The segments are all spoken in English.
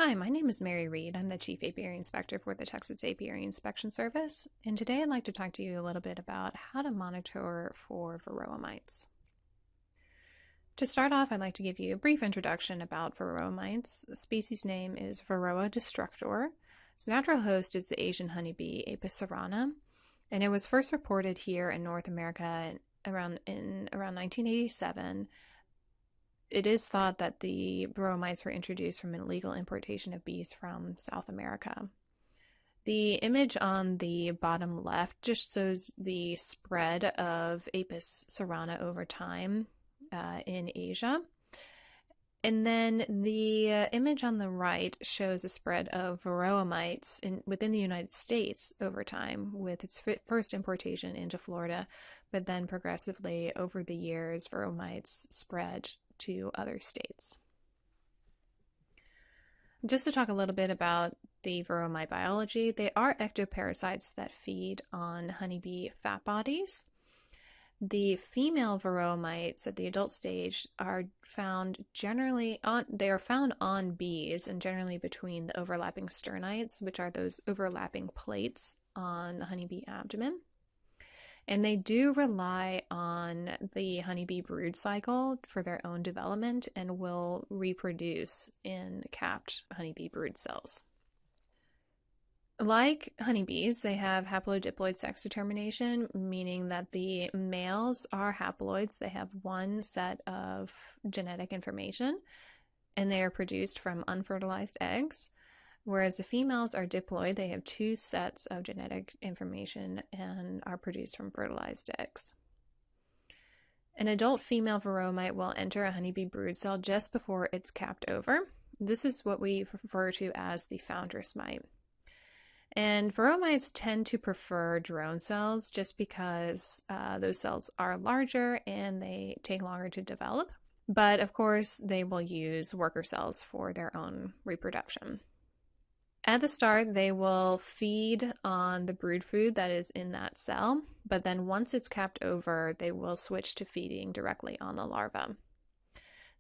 Hi, my name is Mary Reed. I'm the Chief Apiary Inspector for the Texas Apiary Inspection Service, and today I'd like to talk to you a little bit about how to monitor for Varroa mites. To start off, I'd like to give you a brief introduction about Varroa mites. The species name is Varroa destructor. Its natural host is the Asian honeybee, Apis cerana, and it was first reported here in North America around 1987. It is thought that the Varroa mites were introduced from an illegal importation of bees from South America. The image on the bottom left just shows the spread of Apis cerana over time in Asia. And then the image on the right shows a spread of Varroa mites within the United States over time, with its first importation into Florida, but then progressively over the years, Varroa mites spread to other states. Just to talk a little bit about the Varroa mite biology, they are ectoparasites that feed on honeybee fat bodies. The female Varroa mites at the adult stage are found on bees and generally between the overlapping sternites, which are those overlapping plates on the honeybee abdomen. And they do rely on the honeybee brood cycle for their own development and will reproduce in capped honeybee brood cells. Like honeybees, they have haplodiploid sex determination, meaning that the males are haploids. They have one set of genetic information, and they are produced from unfertilized eggs. Whereas the females are diploid, they have two sets of genetic information and are produced from fertilized eggs. An adult female Varroa mite will enter a honeybee brood cell just before it's capped over. This is what we refer to as the foundress mite. And Varroa mites tend to prefer drone cells just because those cells are larger and they take longer to develop. But of course, they will use worker cells for their own reproduction. At the start, they will feed on the brood food that is in that cell, but then once it's capped over, they will switch to feeding directly on the larva.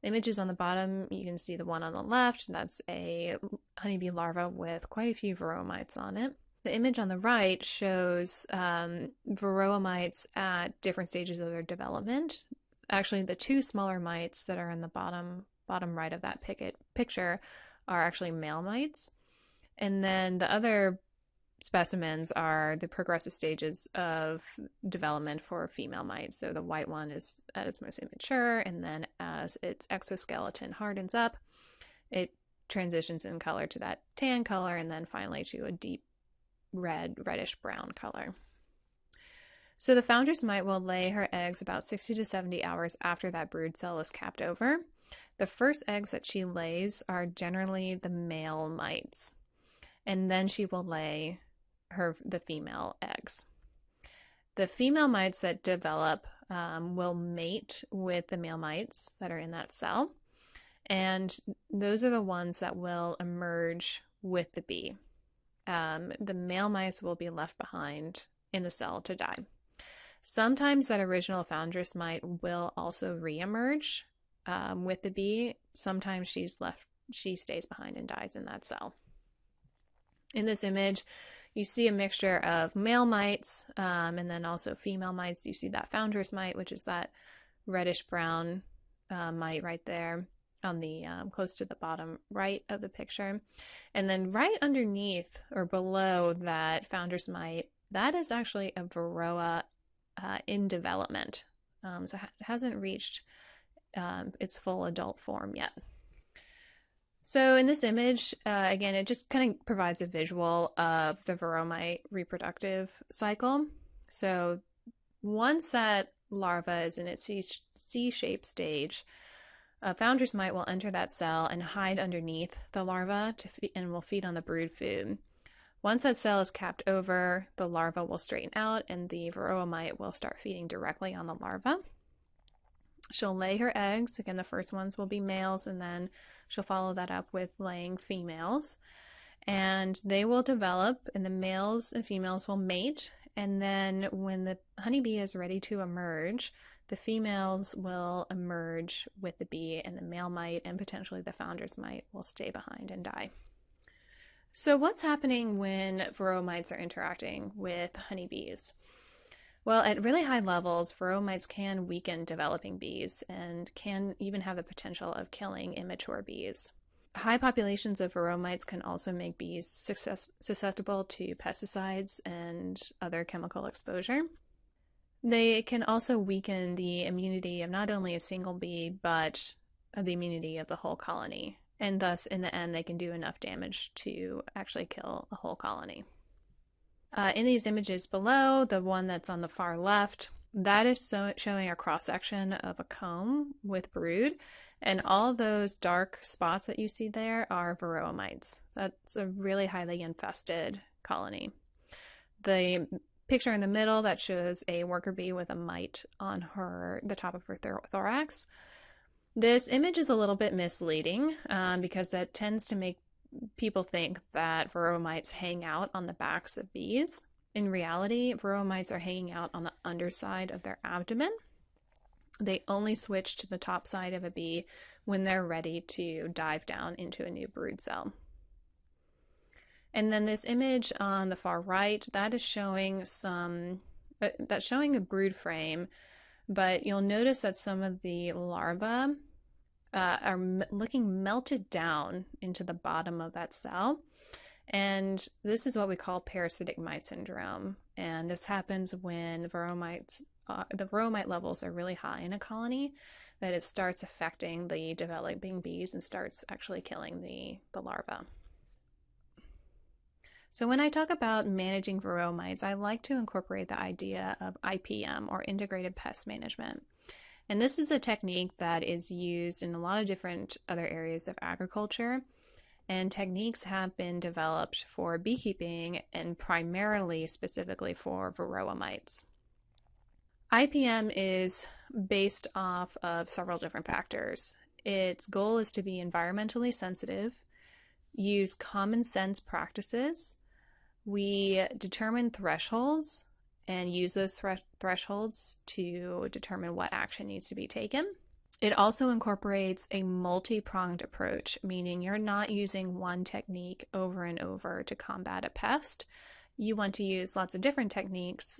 The images on the bottom, you can see the one on the left, that's a honeybee larva with quite a few Varroa mites on it. The image on the right shows Varroa mites at different stages of their development. Actually, the two smaller mites that are in the bottom right of that picture are actually male mites. And then the other specimens are the progressive stages of development for female mites. So the white one is at its most immature, and then as its exoskeleton hardens up, it transitions in color to that tan color, and then finally to a deep reddish brown color. So the foundress mite will lay her eggs about 60 to 70 hours after that brood cell is capped over. The first eggs that she lays are generally the male mites, and then she will lay the female eggs. The female mites that develop will mate with the male mites that are in that cell, and those are the ones that will emerge with the bee. The male mice will be left behind in the cell to die. Sometimes that original foundress mite will also re-emerge with the bee. Sometimes she stays behind and dies in that cell. In this image, you see a mixture of male mites and then also female mites. You see that foundress mite, which is that reddish brown mite right there on the close to the bottom right of the picture. And then right underneath or below that foundress mite, that is actually a Varroa in development. So it hasn't reached its full adult form yet. So in this image, again, it just kind of provides a visual of the Varroa mite reproductive cycle. So once that larva is in its C-shaped stage, a foundress mite will enter that cell and hide underneath the larva and will feed on the brood food. Once that cell is capped over, the larva will straighten out and the Varroa mite will start feeding directly on the larva. She'll lay her eggs. Again, the first ones will be males, and then she'll follow that up with laying females. And they will develop, and the males and females will mate. And then when the honeybee is ready to emerge, the females will emerge with the bee, and the male mite and potentially the foundress mite will stay behind and die. So, what's happening when Varroa mites are interacting with honeybees? Well, at really high levels, Varroa mites can weaken developing bees and can even have the potential of killing immature bees. High populations of Varroa mites can also make bees susceptible to pesticides and other chemical exposure. They can also weaken the immunity of not only a single bee, but the immunity of the whole colony. And thus, in the end, they can do enough damage to actually kill a whole colony. In these images below, the one that's on the far left, that is showing a cross-section of a comb with brood. And all those dark spots that you see there are Varroa mites. That's a really highly infested colony. The picture in the middle that shows a worker bee with a mite on the top of her thorax. This image is a little bit misleading because that tends to make people think that Varroa mites hang out on the backs of bees. In reality, Varroa mites are hanging out on the underside of their abdomen. They only switch to the top side of a bee when they're ready to dive down into a new brood cell. And then this image on the far right, that is showing that's showing a brood frame, but you'll notice that some of the larvae are looking melted down into the bottom of that cell. And this is what we call parasitic mite syndrome. And this happens when the Varroa mite levels are really high in a colony, that it starts affecting the developing bees and starts actually killing the larva. So when I talk about managing Varroa mites, I like to incorporate the idea of IPM, or integrated pest management. And this is a technique that is used in a lot of different other areas of agriculture. And techniques have been developed for beekeeping and primarily specifically for Varroa mites. IPM is based off of several different factors. Its goal is to be environmentally sensitive, use common sense practices. We determine thresholds and use those thresholds to determine what action needs to be taken. It also incorporates a multi-pronged approach, meaning you're not using one technique over and over to combat a pest. You want to use lots of different techniques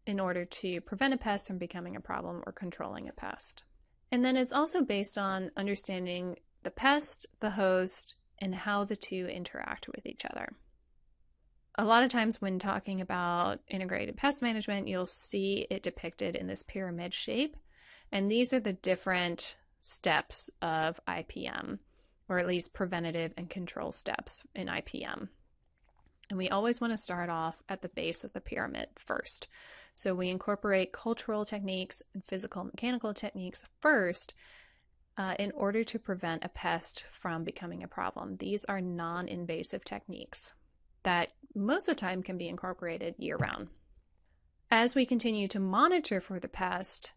in order to prevent a pest from becoming a problem or controlling a pest. And then it's also based on understanding the pest, the host, and how the two interact with each other. A lot of times when talking about integrated pest management, you'll see it depicted in this pyramid shape. And these are the different steps of IPM, or at least preventative and control steps in IPM. And we always want to start off at the base of the pyramid first. So we incorporate cultural techniques and physical and mechanical techniques first in order to prevent a pest from becoming a problem. These are non-invasive techniques that most of the time can be incorporated year-round. As we continue to monitor for the pest,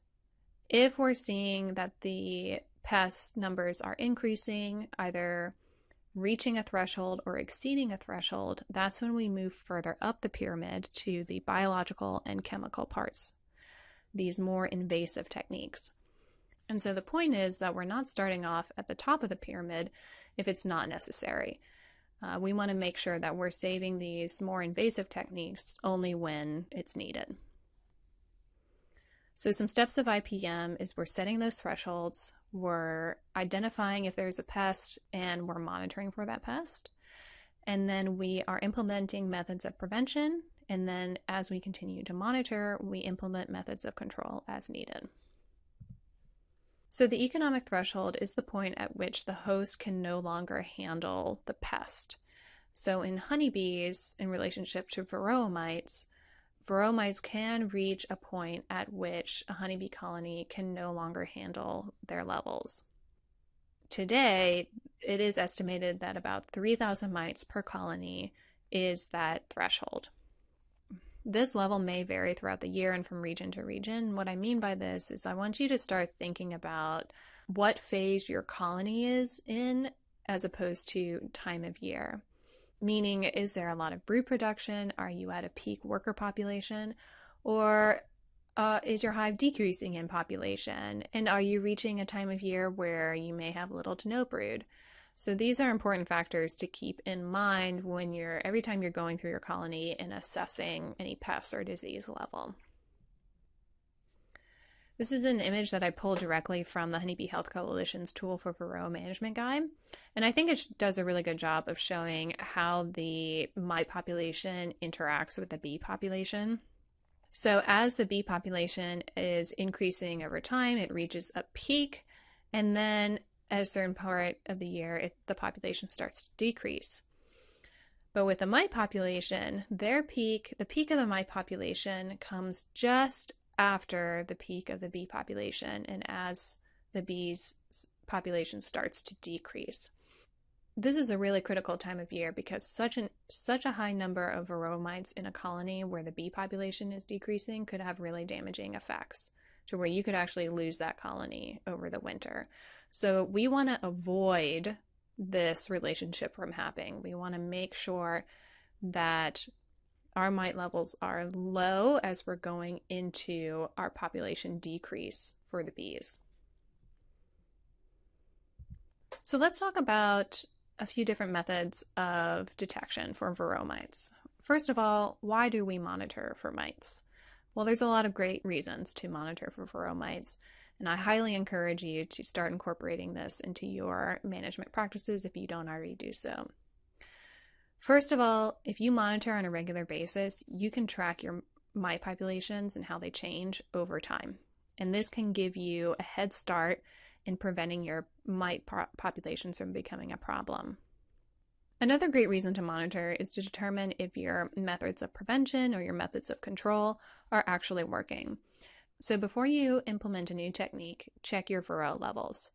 if we're seeing that the pest numbers are increasing, either reaching a threshold or exceeding a threshold, that's when we move further up the pyramid to the biological and chemical parts, these more invasive techniques. And so the point is that we're not starting off at the top of the pyramid if it's not necessary. We want to make sure that we're saving these more invasive techniques only when it's needed. So some steps of IPM is we're setting those thresholds, we're identifying if there's a pest, and we're monitoring for that pest. And then we are implementing methods of prevention. And then as we continue to monitor, we implement methods of control as needed. So the economic threshold is the point at which the host can no longer handle the pest. So in honeybees, in relationship to Varroa mites can reach a point at which a honeybee colony can no longer handle their levels. Today, it is estimated that about 3,000 mites per colony is that threshold. This level may vary throughout the year and from region to region. What I mean by this is I want you to start thinking about what phase your colony is in as opposed to time of year. Meaning, is there a lot of brood production? Are you at a peak worker population? Or is your hive decreasing in population? And are you reaching a time of year where you may have little to no brood? So these are important factors to keep in mind when every time you're going through your colony and assessing any pests or disease level. This is an image that I pulled directly from the Honeybee Health Coalition's Tool for Varroa Management Guide. And I think it does a really good job of showing how the mite population interacts with the bee population. So as the bee population is increasing over time, it reaches a peak, and then at a certain part of the year, the population starts to decrease. But with the mite population, the peak of the mite population comes just after the peak of the bee population, and as the bees population starts to decrease. This is a really critical time of year because such a high number of Varroa mites in a colony where the bee population is decreasing could have really damaging effects to where you could actually lose that colony over the winter. So we want to avoid this relationship from happening. We want to make sure that our mite levels are low as we're going into our population decrease for the bees. So let's talk about a few different methods of detection for Varroa mites. First of all, why do we monitor for mites? Well, there's a lot of great reasons to monitor for Varroa mites, and I highly encourage you to start incorporating this into your management practices if you don't already do so. First of all, if you monitor on a regular basis, you can track your mite populations and how they change over time. And this can give you a head start in preventing your mite populations from becoming a problem. Another great reason to monitor is to determine if your methods of prevention or your methods of control are actually working. So before you implement a new technique, check your Varroa levels.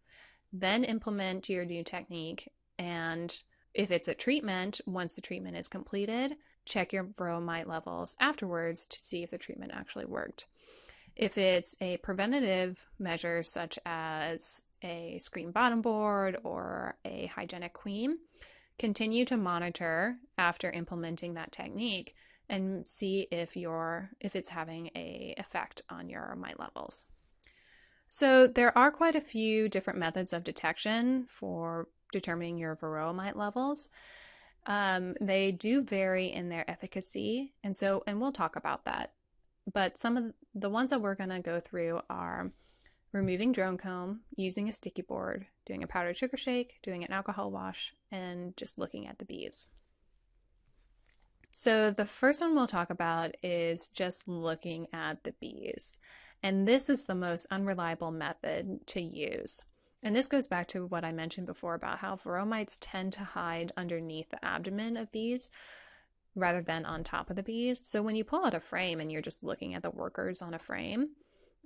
Then implement your new technique, and if it's a treatment, once the treatment is completed, check your Varroa mite levels afterwards to see if the treatment actually worked. If it's a preventative measure such as a screen bottom board or a hygienic queen, continue to monitor after implementing that technique and see if it's having an effect on your mite levels. So there are quite a few different methods of detection for determining your Varroa mite levels. They do vary in their efficacy, and we'll talk about that. But some of the ones that we're going to go through are removing drone comb, using a sticky board, doing a powdered sugar shake, doing an alcohol wash, and just looking at the bees. So the first one we'll talk about is just looking at the bees. And this is the most unreliable method to use. And this goes back to what I mentioned before about how Varroa mites tend to hide underneath the abdomen of bees rather than on top of the bees. So when you pull out a frame and you're just looking at the workers on a frame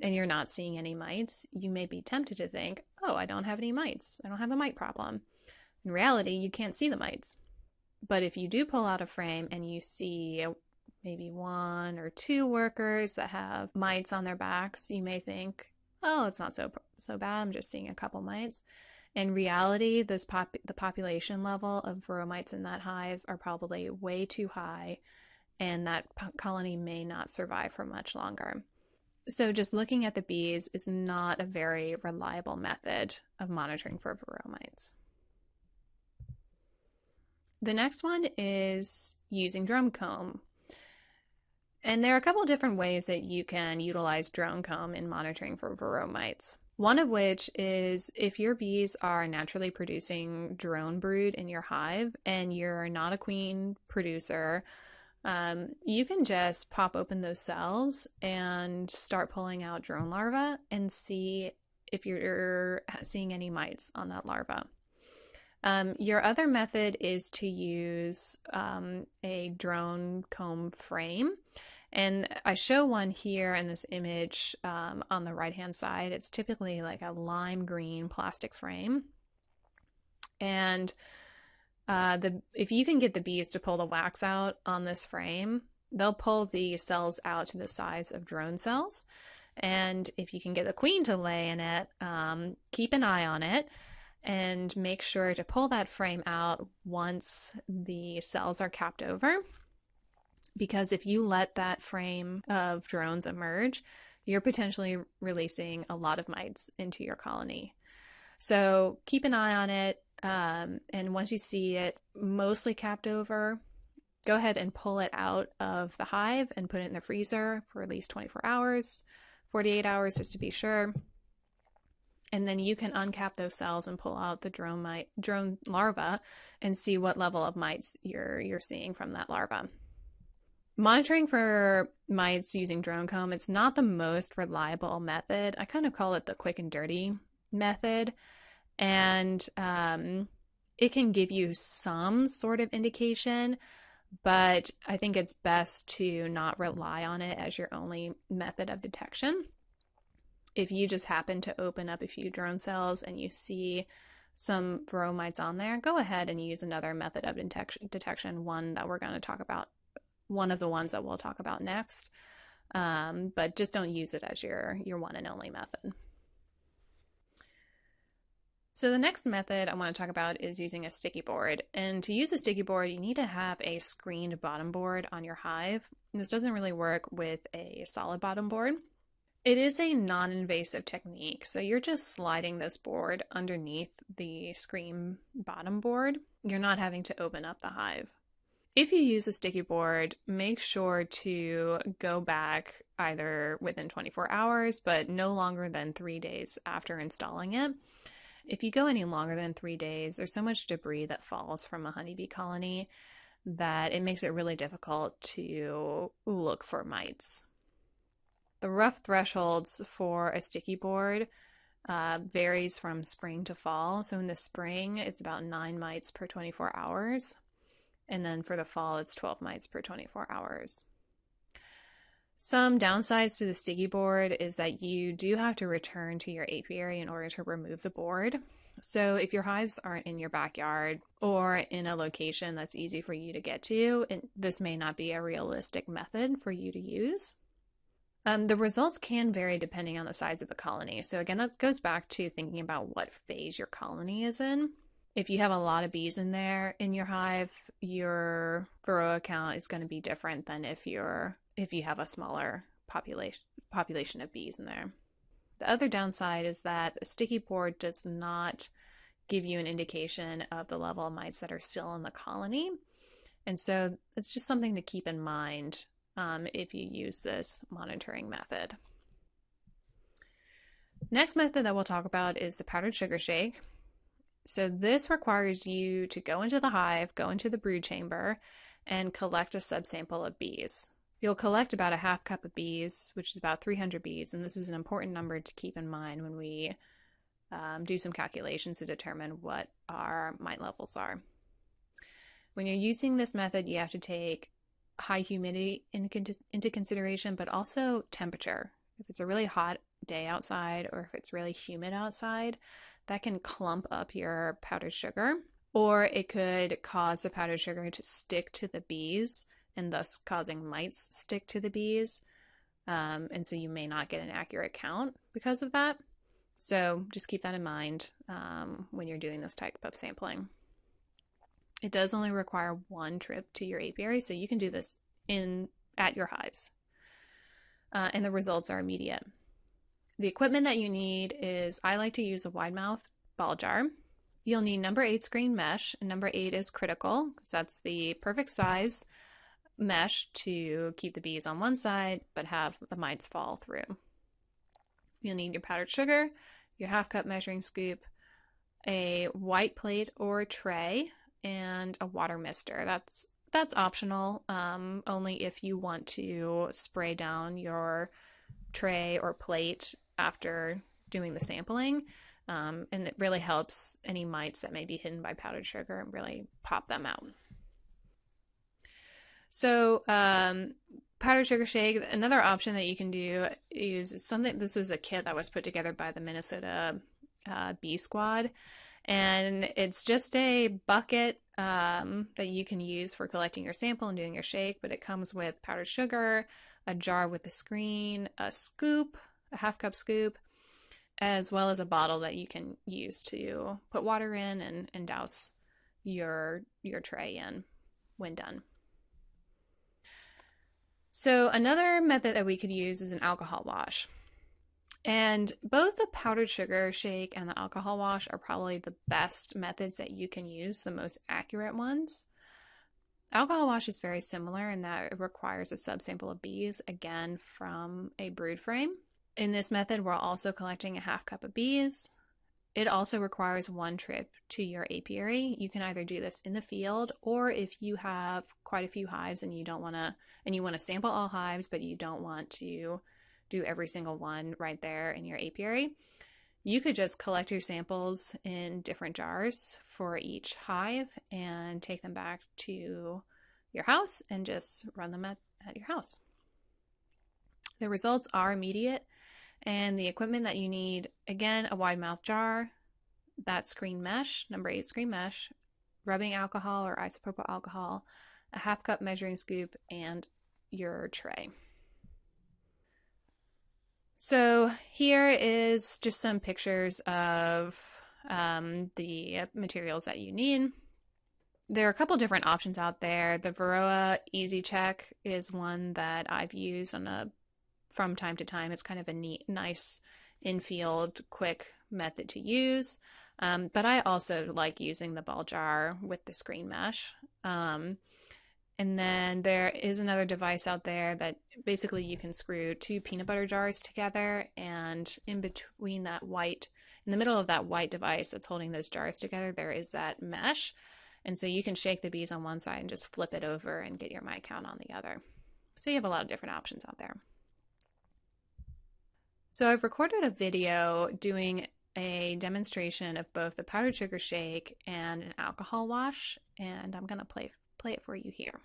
and you're not seeing any mites, you may be tempted to think, oh, I don't have any mites. I don't have a mite problem. In reality, you can't see the mites. But if you do pull out a frame and you see maybe one or two workers that have mites on their backs, you may think, oh, it's not so bad. I'm just seeing a couple mites. In reality, the population level of Varroa mites in that hive are probably way too high, and that colony may not survive for much longer. So just looking at the bees is not a very reliable method of monitoring for Varroa mites. The next one is using drone comb. And there are a couple different ways that you can utilize drone comb in monitoring for Varroa mites. One of which is if your bees are naturally producing drone brood in your hive and you're not a queen producer, you can just pop open those cells and start pulling out drone larvae and see if you're seeing any mites on that larva. Your other method is to use a drone comb frame. And I show one here in this image on the right-hand side. It's typically like a lime green plastic frame. And if you can get the bees to pull the wax out on this frame, they'll pull the cells out to the size of drone cells. And if you can get the queen to lay in it, keep an eye on it and make sure to pull that frame out once the cells are capped over. Because if you let that frame of drones emerge, you're potentially releasing a lot of mites into your colony. So keep an eye on it. And once you see it mostly capped over, go ahead and pull it out of the hive and put it in the freezer for at least 24 hours, 48 hours just to be sure. And then you can uncap those cells and pull out the drone larva and see what level of mites you're seeing from that larva. Monitoring for mites using drone comb, it's not the most reliable method. I kind of call it the quick and dirty method. And it can give you some sort of indication, but I think it's best to not rely on it as your only method of detection. If you just happen to open up a few drone cells and you see some Varroa mites on there, go ahead and use another method of detection, one that we're going to talk about, one of the ones that we'll talk about next. But just don't use it as your one and only method. So the next method I want to talk about is using a sticky board. And to use a sticky board, you need to have a screened bottom board on your hive. This doesn't really work with a solid bottom board. It is a non-invasive technique, so you're just sliding this board underneath the screen bottom board. You're not having to open up the hive. If you use a sticky board, make sure to go back either within 24 hours, but no longer than 3 days after installing it. If you go any longer than 3 days, there's so much debris that falls from a honeybee colony that it makes it really difficult to look for mites. The rough thresholds for a sticky board varies from spring to fall. So in the spring, it's about 9 mites per 24 hours. And then for the fall, it's 12 mites per 24 hours. Some downsides to the sticky board is that you do have to return to your apiary in order to remove the board. So if your hives aren't in your backyard or in a location that's easy for you to get to, this may not be a realistic method for you to use. The results can vary depending on the size of the colony. So again, that goes back to thinking about what phase your colony is in. If you have a lot of bees in there in your hive, your Varroa count is going to be different than if you have a smaller population of bees in there. The other downside is that a sticky board does not give you an indication of the level of mites that are still in the colony. And so it's just something to keep in mind if you use this monitoring method. Next method that we'll talk about is the powdered sugar shake. So this requires you to go into the hive, go into the brood chamber, and collect a subsample of bees. You'll collect about a half cup of bees, which is about 300 bees, and this is an important number to keep in mind when we do some calculations to determine what our mite levels are. When you're using this method, you have to take high humidity into consideration, but also temperature. If it's a really hot day outside or if it's really humid outside, that can clump up your powdered sugar, or it could cause the powdered sugar to stick to the bees and thus causing mites stick to the bees. And so you may not get an accurate count because of that. So just keep that in mind when you're doing this type of sampling. It does only require one trip to your apiary, so you can do this at your hives. And the results are immediate. The equipment that you need is, I like to use a wide mouth ball jar. You'll need number 8 screen mesh, and number 8 is critical because that's the perfect size mesh to keep the bees on one side but have the mites fall through. You'll need your powdered sugar, your half cup measuring scoop, a white plate or tray, and a water mister. That's optional, only if you want to spray down your tray or plate after doing the sampling. And it really helps any mites that may be hidden by powdered sugar and really pop them out. So powdered sugar shake, another option that you can do is something, this was a kit that was put together by the Minnesota Bee Squad. And it's just a bucket that you can use for collecting your sample and doing your shake, but it comes with powdered sugar, a jar with a screen, a scoop, a half cup scoop, as well as a bottle that you can use to put water in and douse your tray in when done. So another method that we could use is an alcohol wash. And both the powdered sugar shake and the alcohol wash are probably the best methods that you can use, the most accurate ones. Alcohol wash is very similar in that it requires a subsample of bees, again from a brood frame. In this method, we're also collecting a half cup of bees. It also requires one trip to your apiary. You can either do this in the field, or if you have quite a few hives and you want to sample all hives, but you don't want to do every single one right there in your apiary, you could just collect your samples in different jars for each hive and take them back to your house and just run them at your house. The results are immediate, and the equipment that you need, again, a wide mouth jar, that screen mesh, number 8 screen mesh, rubbing alcohol or isopropyl alcohol, a half cup measuring scoop, and your tray. So here is just some pictures of the materials that you need. There are a couple different options out there. The Varroa Easy Check is one that I've used from time to time. It's kind of a neat, nice in-field, quick method to use. But I also like using the ball jar with the screen mesh. And then there is another device out there that basically you can screw 2 peanut butter jars together, and in between that white, in the middle of that white device that's holding those jars together, there is that mesh. And so you can shake the bees on one side and just flip it over and get your mite count on the other. So you have a lot of different options out there. So I've recorded a video doing a demonstration of both the powdered sugar shake and an alcohol wash, and I'm going to play it for you here.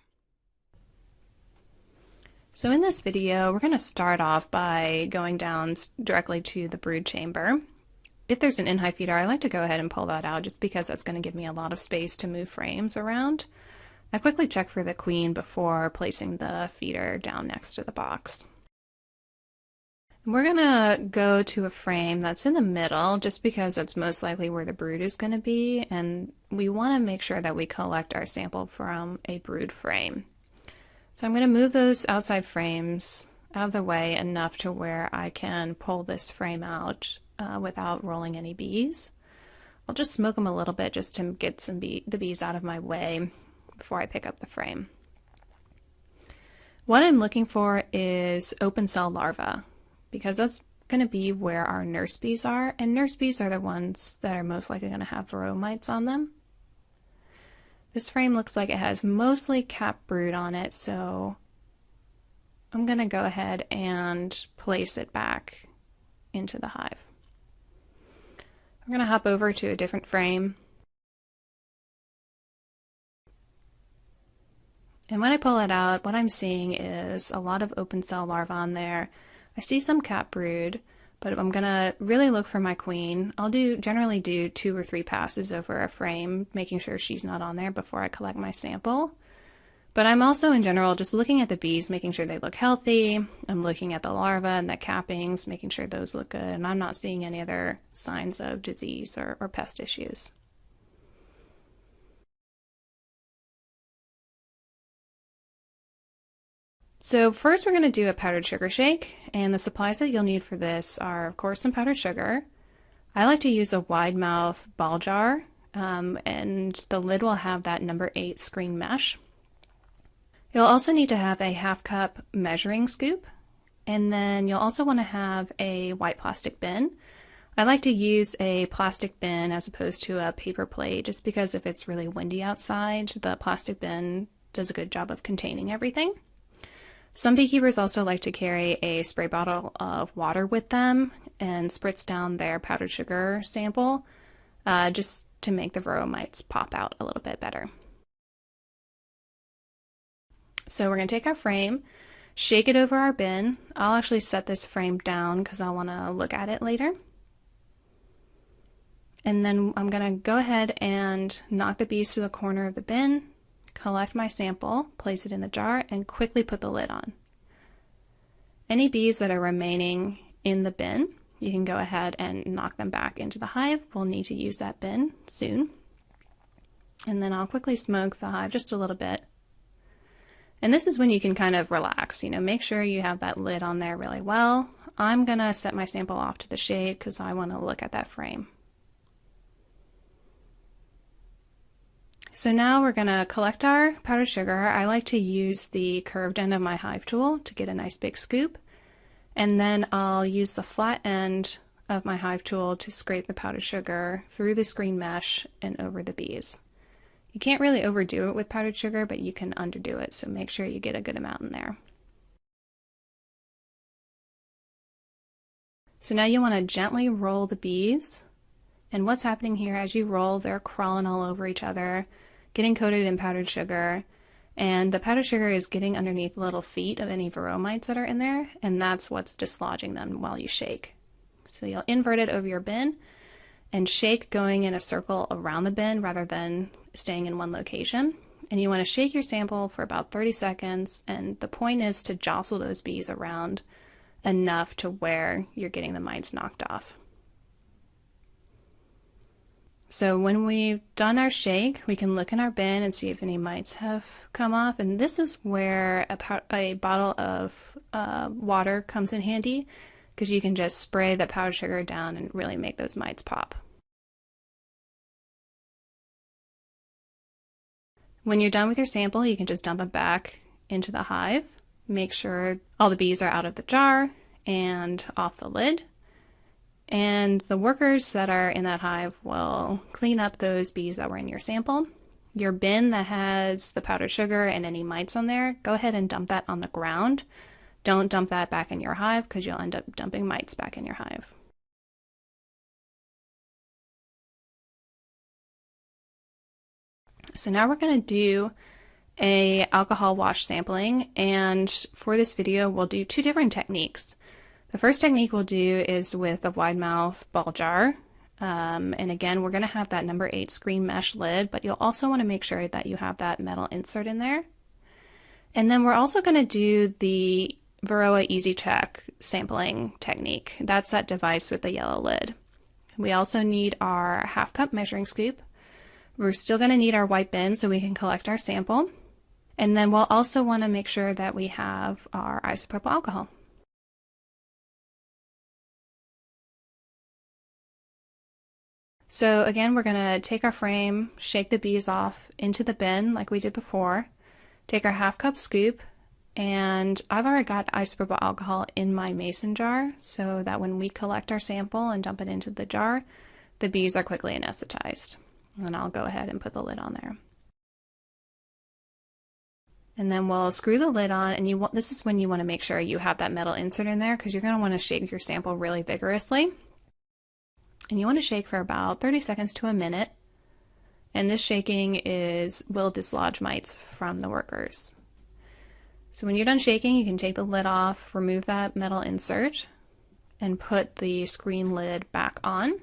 So in this video, we're going to start off by going down directly to the brood chamber. If there's an in-hive feeder, I like to go ahead and pull that out just because that's going to give me a lot of space to move frames around. I quickly check for the queen before placing the feeder down next to the box. We're going to go to a frame that's in the middle just because that's most likely where the brood is going to be, and we want to make sure that we collect our sample from a brood frame. So I'm going to move those outside frames out of the way enough to where I can pull this frame out without rolling any bees. I'll just smoke them a little bit just to get the bees out of my way before I pick up the frame. What I'm looking for is open cell larvae, because that's going to be where our nurse bees are, and nurse bees are the ones that are most likely going to have Varroa mites on them. This frame looks like it has mostly capped brood on it, so I'm going to go ahead and place it back into the hive. I'm going to hop over to a different frame. And when I pull it out, what I'm seeing is a lot of open cell larvae on there. I see some capped brood, but I'm going to really look for my queen. I'll generally do 2 or 3 passes over a frame, making sure she's not on there before I collect my sample. But I'm also, in general, just looking at the bees, making sure they look healthy. I'm looking at the larvae and the cappings, making sure those look good, and I'm not seeing any other signs of disease or pest issues. So first we're going to do a powdered sugar shake, and the supplies that you'll need for this are, of course, some powdered sugar. I like to use a wide mouth ball jar, and the lid will have that number 8 screen mesh. You'll also need to have a half cup measuring scoop, and then you'll also want to have a white plastic bin. I like to use a plastic bin as opposed to a paper plate, just because if it's really windy outside, the plastic bin does a good job of containing everything. Some beekeepers also like to carry a spray bottle of water with them and spritz down their powdered sugar sample just to make the Varroa mites pop out a little bit better. So we're going to take our frame, shake it over our bin. I'll actually set this frame down because I want to look at it later. And then I'm going to go ahead and knock the bees to the corner of the bin, collect my sample, place it in the jar, and quickly put the lid on. Any bees that are remaining in the bin, you can go ahead and knock them back into the hive. We'll need to use that bin soon. And then I'll quickly smoke the hive just a little bit. And this is when you can kind of relax, make sure you have that lid on there really well. I'm gonna set my sample off to the shade because I want to look at that frame. So now we're gonna collect our powdered sugar. I like to use the curved end of my hive tool to get a nice big scoop. And then I'll use the flat end of my hive tool to scrape the powdered sugar through the screen mesh and over the bees. You can't really overdo it with powdered sugar, but you can underdo it, so make sure you get a good amount in there. So now you want to gently roll the bees, and what's happening here as you roll, they're crawling all over each other, getting coated in powdered sugar, and the powdered sugar is getting underneath the little feet of any Varroa mites that are in there, and that's what's dislodging them while you shake. So you'll invert it over your bin and shake going in a circle around the bin rather than staying in one location. And you want to shake your sample for about 30 seconds, and the point is to jostle those bees around enough to where you're getting the mites knocked off. So when we've done our shake, we can look in our bin and see if any mites have come off, and this is where a bottle of water comes in handy, because you can just spray the powdered sugar down and really make those mites pop. When you're done with your sample, you can just dump it back into the hive. Make sure all the bees are out of the jar and off the lid. And the workers that are in that hive will clean up those bees that were in your sample. Your bin that has the powdered sugar and any mites on there, go ahead and dump that on the ground. Don't dump that back in your hive because you'll end up dumping mites back in your hive. So now we're going to do a alcohol wash sampling, and for this video we'll do two different techniques. The first technique we'll do is with a wide mouth ball jar, and again we're going to have that number 8 screen mesh lid, but you'll also want to make sure that you have that metal insert in there. And then we're also going to do the Varroa Easy Check sampling technique. That's that device with the yellow lid. We also need our half cup measuring scoop. We're still going to need our white bin so we can collect our sample. And then we'll also want to make sure that we have our isopropyl alcohol. So again, we're going to take our frame, shake the bees off into the bin like we did before, take our half cup scoop, and I've already got isopropyl alcohol in my mason jar so that when we collect our sample and dump it into the jar, the bees are quickly anesthetized. And I'll go ahead and put the lid on there. And then we'll screw the lid on, and this is when you want to make sure you have that metal insert in there because you're going to want to shake your sample really vigorously. And you want to shake for about 30 seconds to a minute. And this shaking will dislodge mites from the workers. So when you're done shaking, you can take the lid off, remove that metal insert, and put the screen lid back on.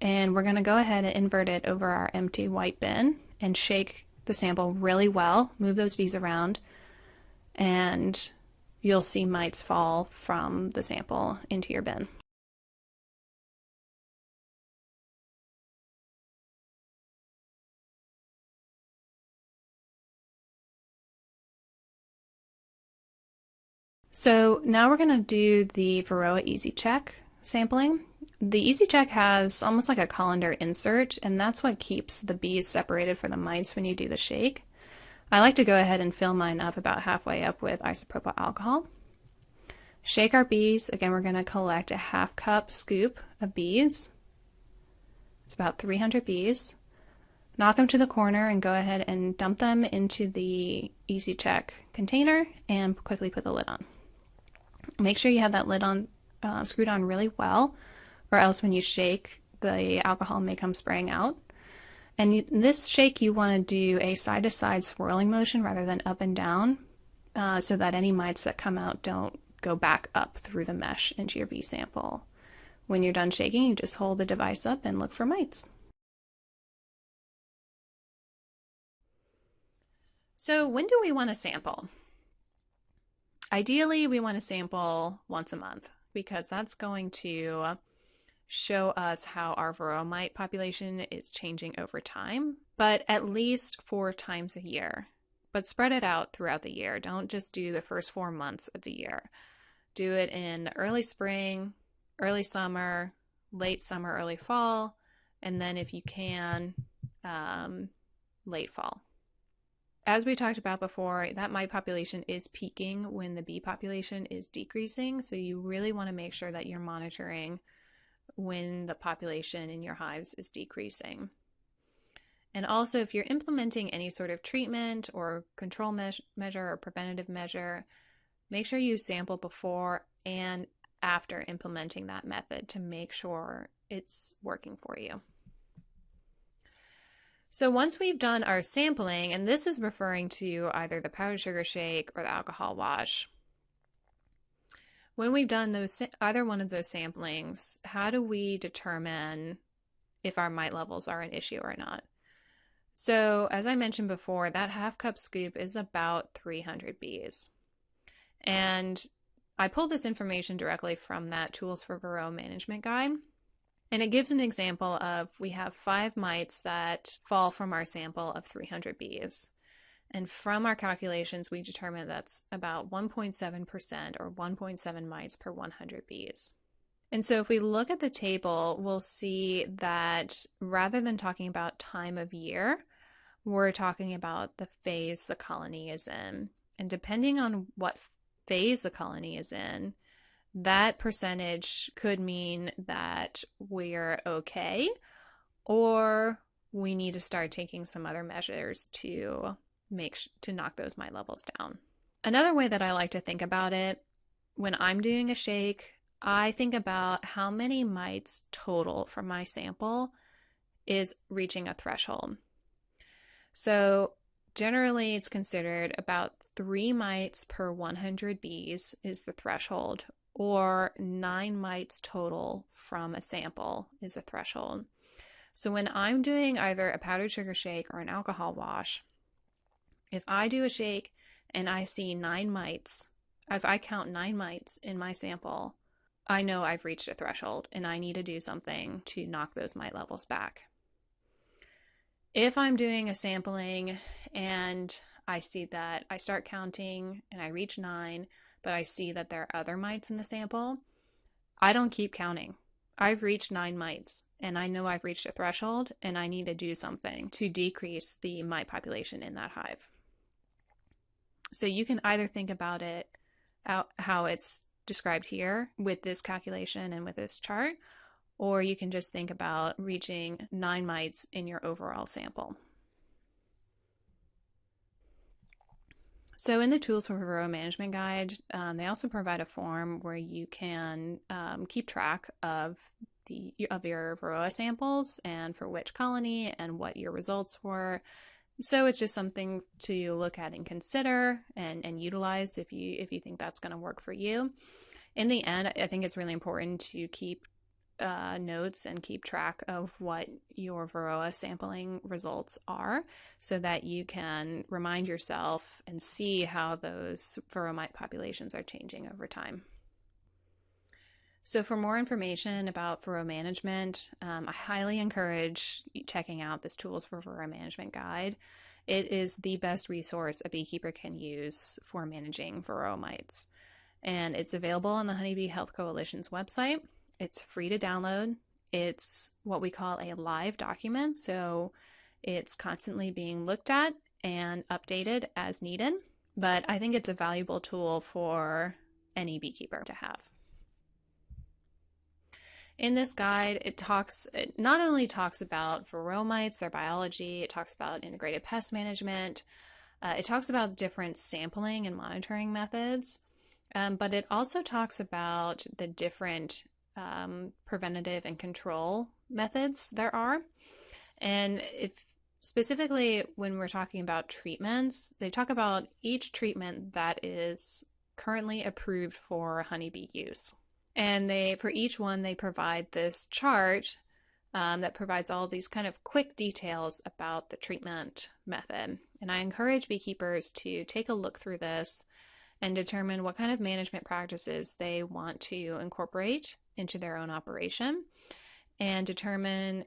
And we're going to go ahead and invert it over our empty white bin and shake the sample really well, move those bees around, and you'll see mites fall from the sample into your bin. So now we're going to do the Varroa Easy Check sampling. The Easy Check has almost like a colander insert, and that's what keeps the bees separated from the mites when you do the shake. I like to go ahead and fill mine up about halfway up with isopropyl alcohol. Shake our bees. Again, we're going to collect a half cup scoop of bees. It's about 300 bees. Knock them to the corner and go ahead and dump them into the Easy Check container and quickly put the lid on. Make sure you have that lid on screwed on really well, or else when you shake, the alcohol may come spraying out. And this shake, you want to do a side-to-side swirling motion rather than up and down, so that any mites that come out don't go back up through the mesh into your bee sample. When you're done shaking, you just hold the device up and look for mites. So when do we want to sample? Ideally, we want to sample once a month because that's going to show us how our Varroa mite population is changing over time, but at least 4 times a year. but spread it out throughout the year. Don't just do the first 4 months of the year. Do it in early spring, early summer, late summer, early fall, and then if you can, late fall. As we talked about before, that mite population is peaking when the bee population is decreasing. So you really want to make sure that you're monitoring when the population in your hives is decreasing. And also, if you're implementing any sort of treatment or control measure or preventative measure, make sure you sample before and after implementing that method to make sure it's working for you. So once we've done our sampling, and this is referring to either the powdered sugar shake or the alcohol wash, when we've done either one of those samplings, how do we determine if our mite levels are an issue or not? So as I mentioned before, that half cup scoop is about 300 bees. And I pulled this information directly from that Tools for Varroa Management guide. And it gives an example of we have 5 mites that fall from our sample of 300 bees. And from our calculations, we determined that's about 1.7% or 1.7 mites per 100 bees. And so if we look at the table, we'll see that rather than talking about time of year, we're talking about the phase the colony is in. And depending on what phase the colony is in, that percentage could mean that we're okay, or we need to start taking some other measures to knock those mite levels down. Another way that I like to think about it, when I'm doing a shake, I think about how many mites total from my sample is reaching a threshold. So generally it's considered about 3 mites per 100 bees is the threshold, or 9 mites total from a sample is a threshold. So when I'm doing either a powdered sugar shake or an alcohol wash, if I do a shake and I see 9 mites, if I count 9 mites in my sample, I know I've reached a threshold and I need to do something to knock those mite levels back. If I'm doing a sampling and I see that I start counting and I reach 9, but I see that there are other mites in the sample, I don't keep counting. I've reached 9 mites and I know I've reached a threshold and I need to do something to decrease the mite population in that hive. So you can either think about it how it's described here with this calculation and with this chart, or you can just think about reaching 9 mites in your overall sample. So in the Tools for Varroa Management Guide, they also provide a form where you can keep track of your Varroa samples and for which colony and what your results were. So it's just something to look at and consider and utilize if you think that's going to work for you. In the end, I think it's really important to keep notes and keep track of what your Varroa sampling results are so that you can remind yourself and see how those Varroa mite populations are changing over time. So for more information about Varroa management, I highly encourage checking out this Tools for Varroa Management guide. It is the best resource a beekeeper can use for managing Varroa mites. And it's available on the Honeybee Health Coalition's website. It's free to download. It's what we call a live document, so it's constantly being looked at and updated as needed. But I think it's a valuable tool for any beekeeper to have. In this guide, it not only talks about Varroa mites, their biology, it talks about integrated pest management, it talks about different sampling and monitoring methods, but it also talks about the different preventative and control methods there are. And if specifically when we're talking about treatments, they talk about each treatment that is currently approved for honeybee use. And for each one, they provide this chart that provides all these kind of quick details about the treatment method. And I encourage beekeepers to take a look through this and determine what kind of management practices they want to incorporate into their own operation and determine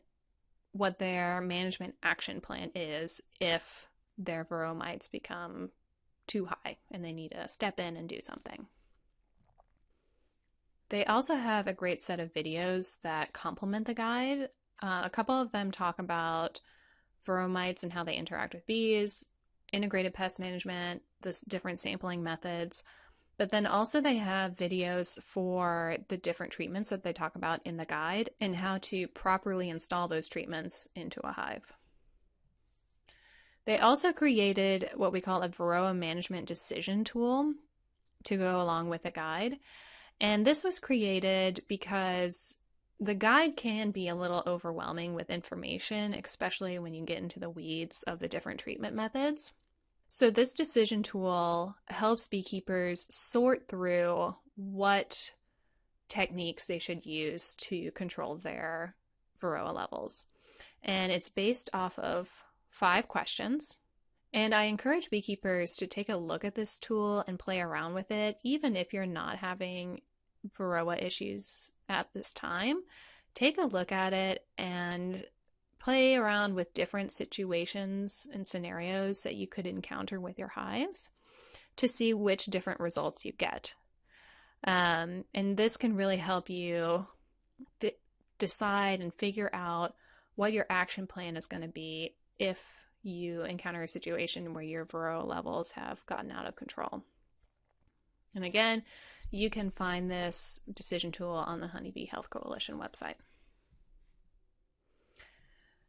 what their management action plan is if their Varroa mites become too high and they need to step in and do something. They also have a great set of videos that complement the guide. A couple of them talk about Varroa mites and how they interact with bees, integrated pest management, the different sampling methods, but then also they have videos for the different treatments that they talk about in the guide and how to properly install those treatments into a hive. They also created what we call a Varroa management decision tool to go along with the guide. And this was created because the guide can be a little overwhelming with information, especially when you get into the weeds of the different treatment methods. So this decision tool helps beekeepers sort through what techniques they should use to control their Varroa levels. And it's based off of 5 questions. And I encourage beekeepers to take a look at this tool and play around with it, even if you're not having Varroa issues at this time. Take a look at it and play around with different situations and scenarios that you could encounter with your hives to see which different results you get. And this can really help you decide and figure out what your action plan is going to be if you encounter a situation where your Varroa levels have gotten out of control. And again, you can find this decision tool on the Honeybee Health Coalition website.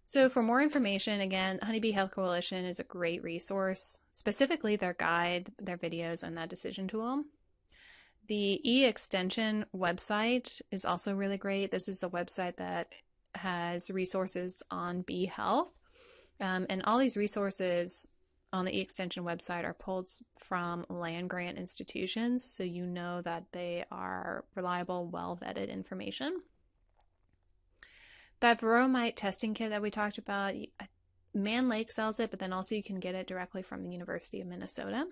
So for more information, again, Honeybee Health Coalition is a great resource, specifically their guide, their videos, and that decision tool. The e-extension website is also really great. This is a website that has resources on bee health. And all these resources on the e-extension website are pulled from land-grant institutions, so you know that they are reliable, well-vetted information. That Varroa mite testing kit that we talked about, Man Lake sells it, but then also you can get it directly from the University of Minnesota.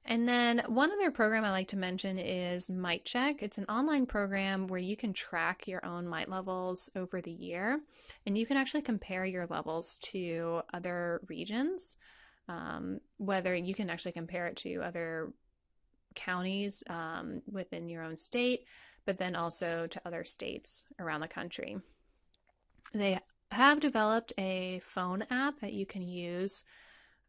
And then one other program I like to mention is Mite Check. It's an online program where you can track your own mite levels over the year, and you can actually compare your levels to other regions, whether you can actually compare it to other counties within your own state, but then also to other states around the country. They have developed a phone app that you can use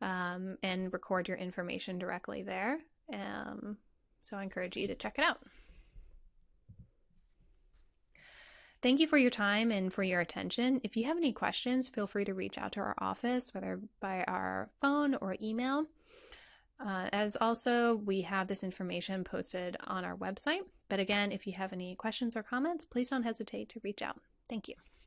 and record your information directly there. So I encourage you to check it out. Thank you for your time and for your attention. If you have any questions, feel free to reach out to our office, whether by our phone or email. As also, we have this information posted on our website. But again, if you have any questions or comments, please don't hesitate to reach out. Thank you.